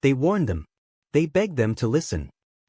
They warn them. They beg them to listen.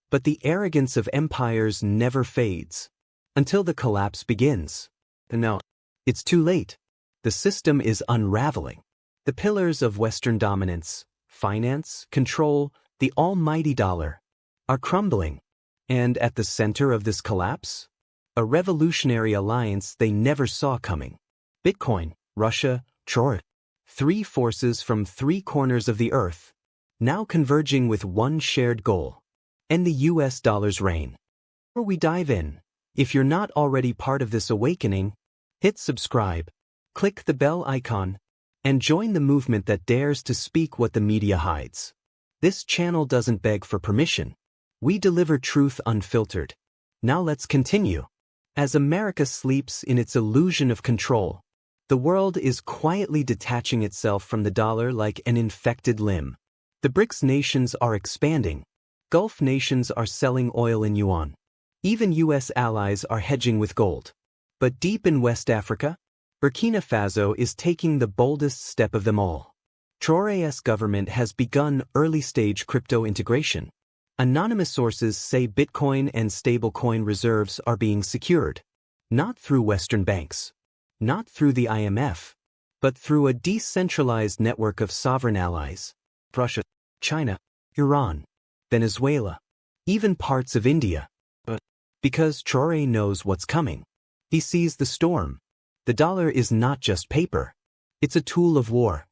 But the arrogance of empires never fades. Until the collapse begins. And now, it's too late. The system is unraveling. The pillars of Western dominance, finance, control, the almighty dollar, are crumbling. And at the center of this collapse? A revolutionary alliance they never saw coming. Bitcoin, Russia, Traore. Three forces from three corners of the earth, now converging with one shared goal: end the US dollar's reign. Before we dive in, if you're not already part of this awakening, hit subscribe, click the bell icon, and join the movement that dares to speak what the media hides. This channel doesn't beg for permission. We deliver truth unfiltered. Now let's continue. As America sleeps in its illusion of control, the world is quietly detaching itself from the dollar like an infected limb. The BRICS nations are expanding. Gulf nations are selling oil in yuan. Even U.S. allies are hedging with gold. But deep in West Africa, Burkina Faso is taking the boldest step of them all. Traore's government has begun early-stage crypto integration. Anonymous sources say Bitcoin and stablecoin reserves are being secured, not through Western banks, not through the IMF, but through a decentralized network of sovereign allies: Russia, China, Iran, Venezuela, even parts of India. But because Traore knows what's coming, he sees the storm. The dollar is not just paper. It's a tool of war,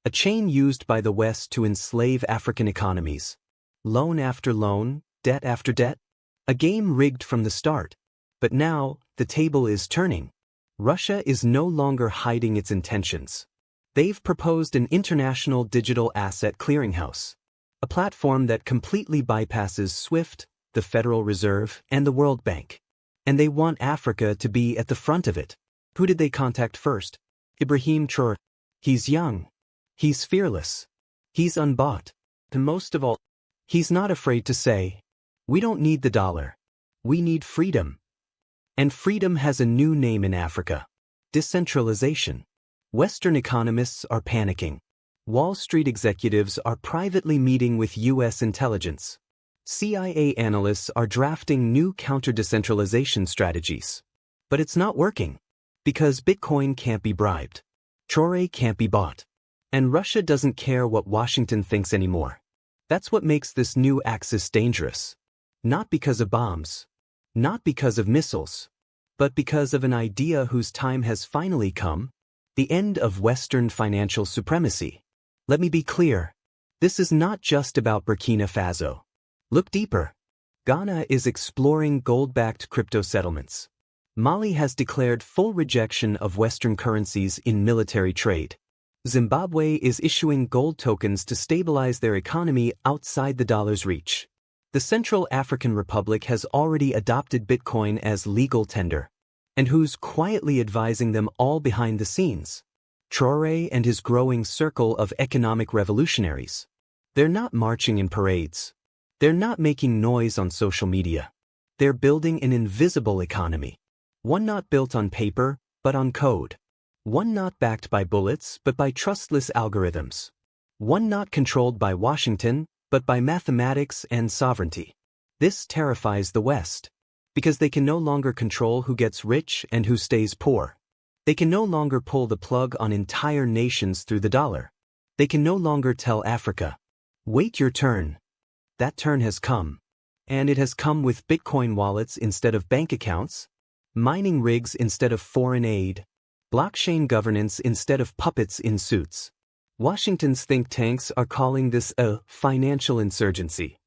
a chain used by the West to enslave African economies. Loan after loan, debt after debt, a game rigged from the start. But now, the table is turning. Russia is no longer hiding its intentions. They've proposed an international digital asset clearinghouse, a platform that completely bypasses SWIFT, the Federal Reserve, and the World Bank. And they want Africa to be at the front of it. Who did they contact first? Ibrahim Traoré. He's young. He's fearless. He's unbought. And most of all, he's not afraid to say, "We don't need the dollar. We need freedom." And freedom has a new name in Africa: decentralization. Western economists are panicking. Wall Street executives are privately meeting with U.S. intelligence. CIA analysts are drafting new counter-decentralization strategies. But it's not working. Because Bitcoin can't be bribed. Traore can't be bought. And Russia doesn't care what Washington thinks anymore. That's what makes this new axis dangerous. Not because of bombs. Not because of missiles. But because of an idea whose time has finally come: the end of Western financial supremacy. Let me be clear. This is not just about Burkina Faso. Look deeper. Ghana is exploring gold-backed crypto settlements. Mali has declared full rejection of Western currencies in military trade. Zimbabwe is issuing gold tokens to stabilize their economy outside the dollar's reach. The Central African Republic has already adopted Bitcoin as legal tender. And who's quietly advising them all behind the scenes? Traore and his growing circle of economic revolutionaries. They're not marching in parades. They're not making noise on social media. They're building an invisible economy. One not built on paper, but on code. One not backed by bullets, but by trustless algorithms. One not controlled by Washington, but by mathematics and sovereignty. This terrifies the West. Because they can no longer control who gets rich and who stays poor. They can no longer pull the plug on entire nations through the dollar. They can no longer tell Africa, "Wait your turn." That turn has come. And it has come with Bitcoin wallets instead of bank accounts, mining rigs instead of foreign aid, blockchain governance instead of puppets in suits. Washington's think tanks are calling this a financial insurgency.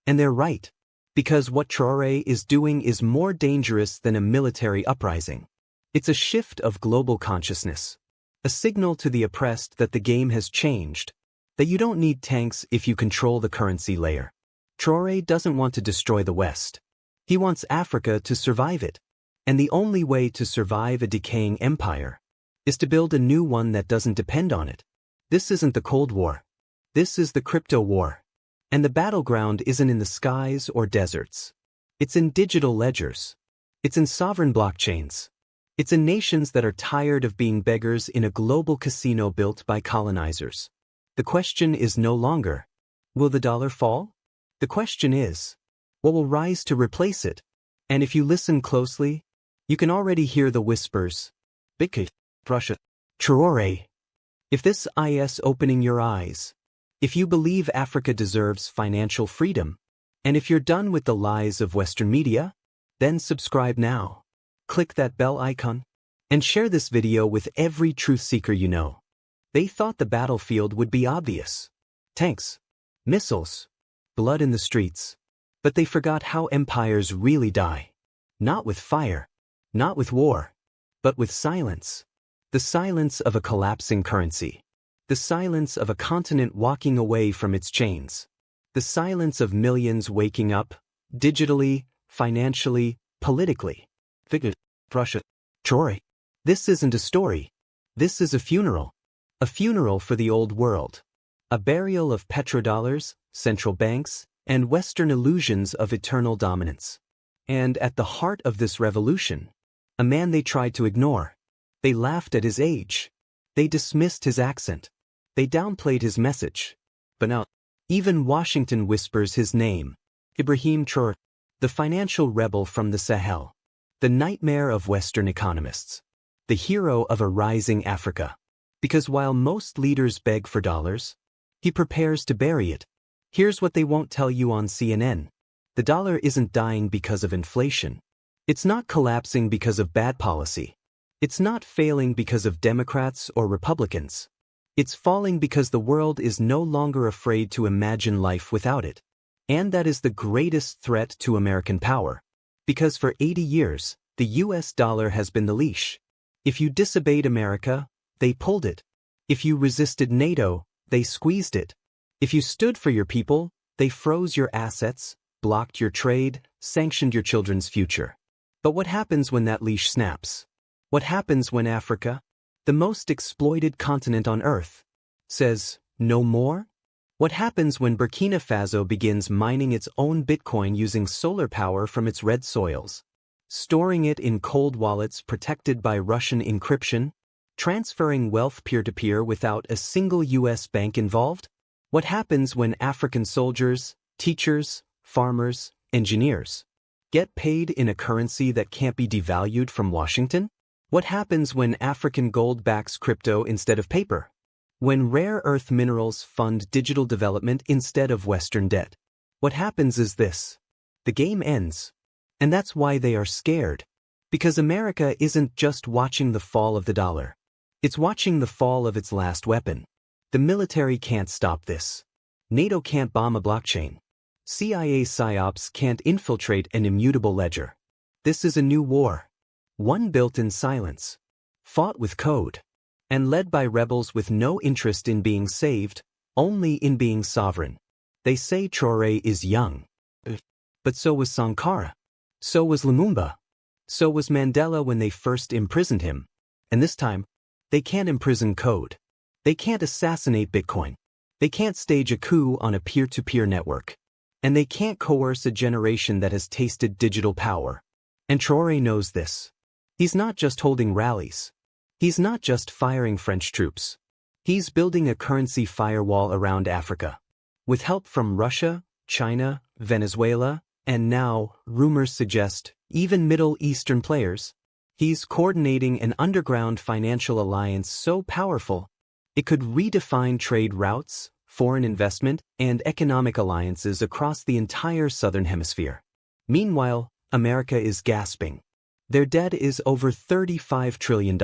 And they're right. Because what Traore is doing is more dangerous than a military uprising. It's a shift of global consciousness. A signal to the oppressed that the game has changed. That you don't need tanks if you control the currency layer. Traore doesn't want to destroy the West. He wants Africa to survive it. And the only way to survive a decaying empire is to build a new one that doesn't depend on it. This isn't the Cold War. This is the crypto war. And the battleground isn't in the skies or deserts. It's in digital ledgers. It's in sovereign blockchains. It's in nations that are tired of being beggars in a global casino built by colonizers. The question is no longer, Will the dollar fall? The question is, what will rise to replace it? And if you listen closely, you can already hear the whispers. Bitcoin, Russia, Traore. If this is opening your eyes, if you believe Africa deserves financial freedom, and if you're done with the lies of Western media, then subscribe now. Click that bell icon, and share this video with every truth seeker you know. They thought the battlefield would be obvious. Tanks, missiles, blood in the streets. But they forgot how empires really die. Not with fire, not with war, but with silence. The silence of a collapsing currency. The silence of a continent walking away from its chains. The silence of millions waking up, digitally, financially, politically. Russia, Traore. This isn't a story. This is a funeral. A funeral for the old world. A burial of petrodollars, central banks, and Western illusions of eternal dominance. And at the heart of this revolution, a man they tried to ignore. They laughed at his age. They dismissed his accent. They downplayed his message. But now, even Washington whispers his name. Ibrahim Traoré, the financial rebel from the Sahel. The nightmare of Western economists. The hero of a rising Africa. Because while most leaders beg for dollars, he prepares to bury it. Here's what they won't tell you on CNN. The dollar isn't dying because of inflation. It's not collapsing because of bad policy. It's not failing because of Democrats or Republicans. It's falling because the world is no longer afraid to imagine life without it. And that is the greatest threat to American power. Because for 80 years, the US dollar has been the leash. If you disobeyed America, they pulled it. If you resisted NATO, they squeezed it. If you stood for your people, they froze your assets, blocked your trade, sanctioned your children's future. But what happens when that leash snaps? What happens when Africa, the most exploited continent on Earth, says, no more? What happens when Burkina Faso begins mining its own Bitcoin using solar power from its red soils, storing it in cold wallets protected by Russian encryption, transferring wealth peer-to-peer without a single US bank involved? What happens when African soldiers, teachers, farmers, engineers get paid in a currency that can't be devalued from Washington? What happens when African gold backs crypto instead of paper? When rare earth minerals fund digital development instead of Western debt? What happens is this. The game ends. And that's why they are scared. Because America isn't just watching the fall of the dollar. It's watching the fall of its last weapon. The military can't stop this. NATO can't bomb a blockchain. CIA psyops can't infiltrate an immutable ledger. This is a new war. One built in silence, fought with code, and led by rebels with no interest in being saved, only in being sovereign. They say Traore is young. But so was Sankara. So was Lumumba. So was Mandela when they first imprisoned him. And this time, they can't imprison code. They can't assassinate Bitcoin. They can't stage a coup on a peer-to-peer network. And they can't coerce a generation that has tasted digital power. And Traore knows this. He's not just holding rallies. He's not just firing French troops. He's building a currency firewall around Africa. With help from Russia, China, Venezuela, and now, rumors suggest, even Middle Eastern players. He's coordinating an underground financial alliance so powerful, it could redefine trade routes, foreign investment, and economic alliances across the entire Southern Hemisphere. Meanwhile, America is gasping. Their debt is over $35 trillion.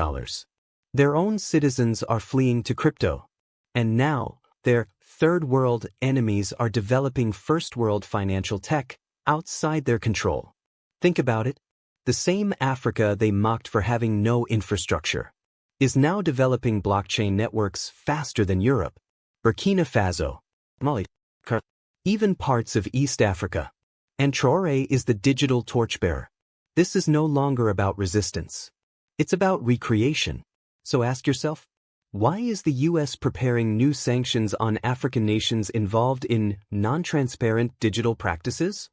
Their own citizens are fleeing to crypto. And now, their third world enemies are developing first world financial tech outside their control. Think about it. The same Africa they mocked for having no infrastructure is now developing blockchain networks faster than Europe, Burkina Faso, Mali, even parts of East Africa. And Traore is the digital torchbearer. This is no longer about resistance. It's about recreation. So ask yourself, why is the US preparing new sanctions on African nations involved in non-transparent digital practices?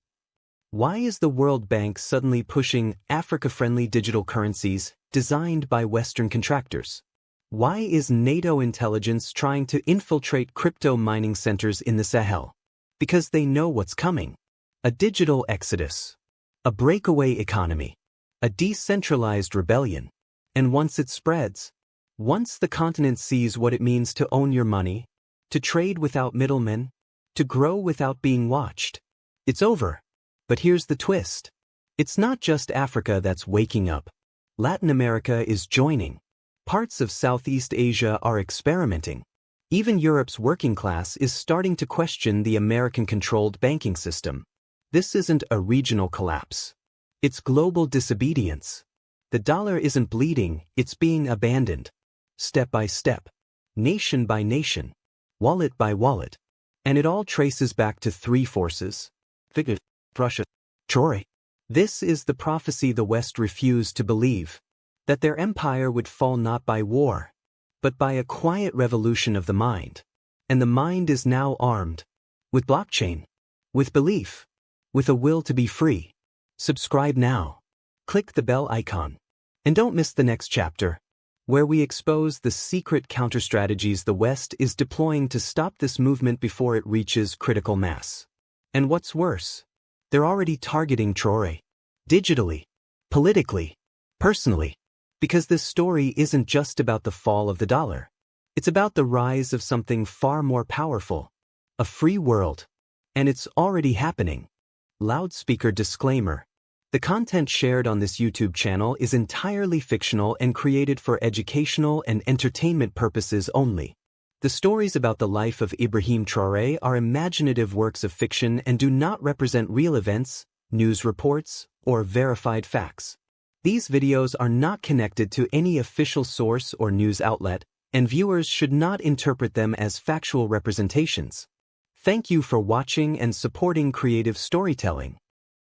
Why is the World Bank suddenly pushing Africa-friendly digital currencies designed by Western contractors? Why is NATO intelligence trying to infiltrate crypto mining centers in the Sahel? Because they know what's coming. A digital exodus. A breakaway economy. A decentralized rebellion. And once it spreads, once the continent sees what it means to own your money, to trade without middlemen, to grow without being watched, it's over. But here's the twist. It's not just Africa that's waking up. Latin America is joining. Parts of Southeast Asia are experimenting. Even Europe's working class is starting to question the American-controlled banking system. This isn't a regional collapse. It's global disobedience. The dollar isn't bleeding, it's being abandoned. Step by step. Nation by nation. Wallet by wallet. And it all traces back to three forces. Russia. Traore. This is the prophecy the West refused to believe. That their empire would fall not by war, but by a quiet revolution of the mind. And the mind is now armed. With blockchain. With belief. With a will to be free. Subscribe now. Click the bell icon. And don't miss the next chapter, where we expose the secret counter-strategies the West is deploying to stop this movement before it reaches critical mass. And what's worse, they're already targeting Traore. Digitally. Politically. Personally. Because this story isn't just about the fall of the dollar. It's about the rise of something far more powerful. A free world. And it's already happening. Loudspeaker disclaimer. The content shared on this YouTube channel is entirely fictional and created for educational and entertainment purposes only. The stories about the life of Ibrahim Traoré are imaginative works of fiction and do not represent real events, news reports, or verified facts. These videos are not connected to any official source or news outlet, and viewers should not interpret them as factual representations. Thank you for watching and supporting creative storytelling.